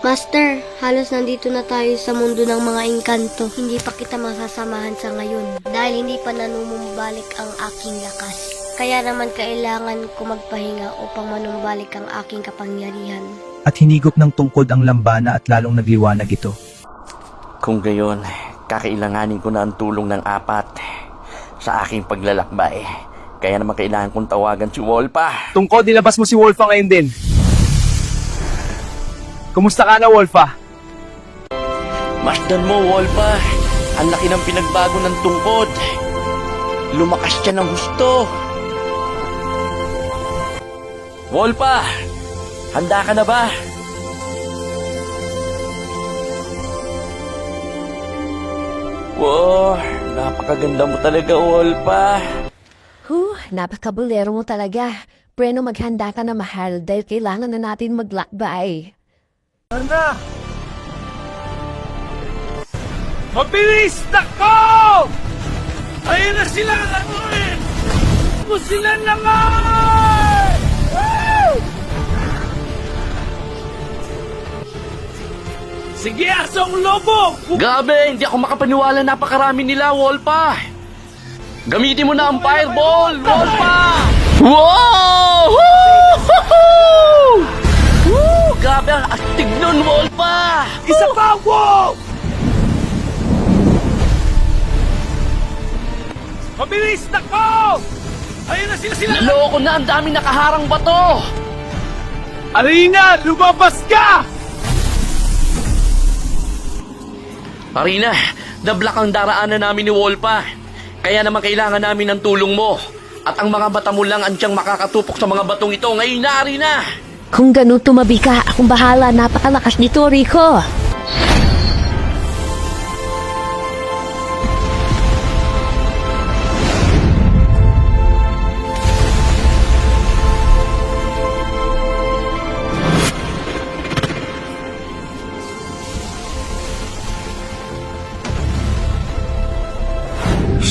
Master, halos nandito na tayo sa mundo ng mga engkanto. Hindi pa kita masasamahan sa ngayon dahil hindi pa nanumbalik ang aking lakas. Kaya naman kailangan ko magpahinga upang manumbalik ang aking kapangyarihan. At hinigop ng tungkod ang lambana at lalong nagliwanag ito. Kung gayon, kakailanganin ko na ang tulong ng apat sa aking paglalakbay. Kaya naman kailangan kong tawagan si Wolpa. Tungkod, nilabas mo si Wolfa ngayon din. Kumusta ka na, Wolfa? Masdan mo, Wolpa. Ang laki ng pinagbago ng tungkod. Lumakas siya ng gusto. Wolpa, handa ka na ba? Wow, napakaganda mo talaga, Wolpa. Napakabulero mo talaga. Pero maghanda ka na, mahal, dahil kailangan na natin maglakbay. Ano? Mabilis! Nako! Ayun na sila! Anuin! Kung sila naman! Woo! Sige, asong lobo! Gabi, hindi ako makapaniwala, napakarami nila, Wolpa. Gamitin mo na ang fireball, Wolpa! Wow! Woo! Woo! Gabi, ang astig nun, Wolpa! Isa pa! Wow! Mabilis! Nako! Ayun na sila! Naloko na, ang daming nakaharang bato! Arina! Lumabas ka! Arina, nablak ang daraanan namin ni Wolpa. Kaya naman kailangan namin ng tulong mo. At ang mga bata mo lang ang siyang makakatupok sa mga batong ito. Ngayon na, Arina! Kung ganun tumabi ka, akong bahala, napakalakas nito, Rico.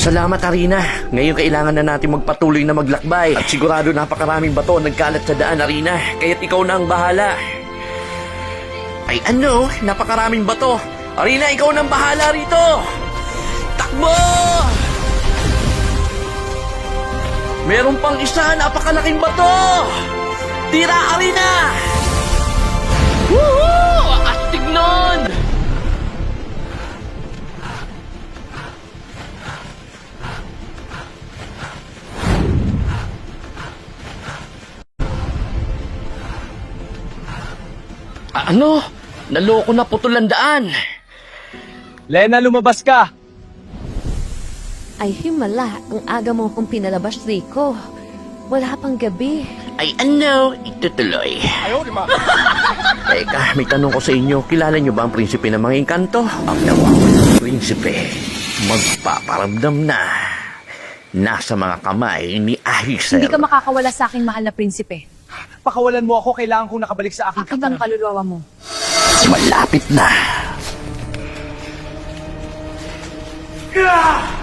Salamat, Arina. Ngayon kailangan na natin magpatuloy na maglakbay. At sigurado napakaraming bato ang nagkalat sa daan, Arina. Kaya't ikaw na ang bahala. Ay ano? Napakaraming bato. Arina, ikaw na ang bahala rito. Takbo! Meron pang isa, napakalaking bato. Tira, Arina! Woohoo! Astig nun! Ano? Naloko na putol ang daan. Lena, lumabas ka! Ay himala, ang aga mo kung pinalabas, Rico. Wala pang gabi. Ay ano? Itutuloy. Ayaw, di ba? Teka, may tanong ko sa inyo. Kilala niyo ba ang prinsipe ng mga engkanto? Ang nawawalang prinsipe, magpaparamdam na. Nasa mga kamay ni Ahisel. Hindi ka makakawala sa aking mahal na prinsipe. Pakawalan mo ako, kailangan kong nakabalik sa aking Akin ang kaluluwa mo. Malapit na. Ah!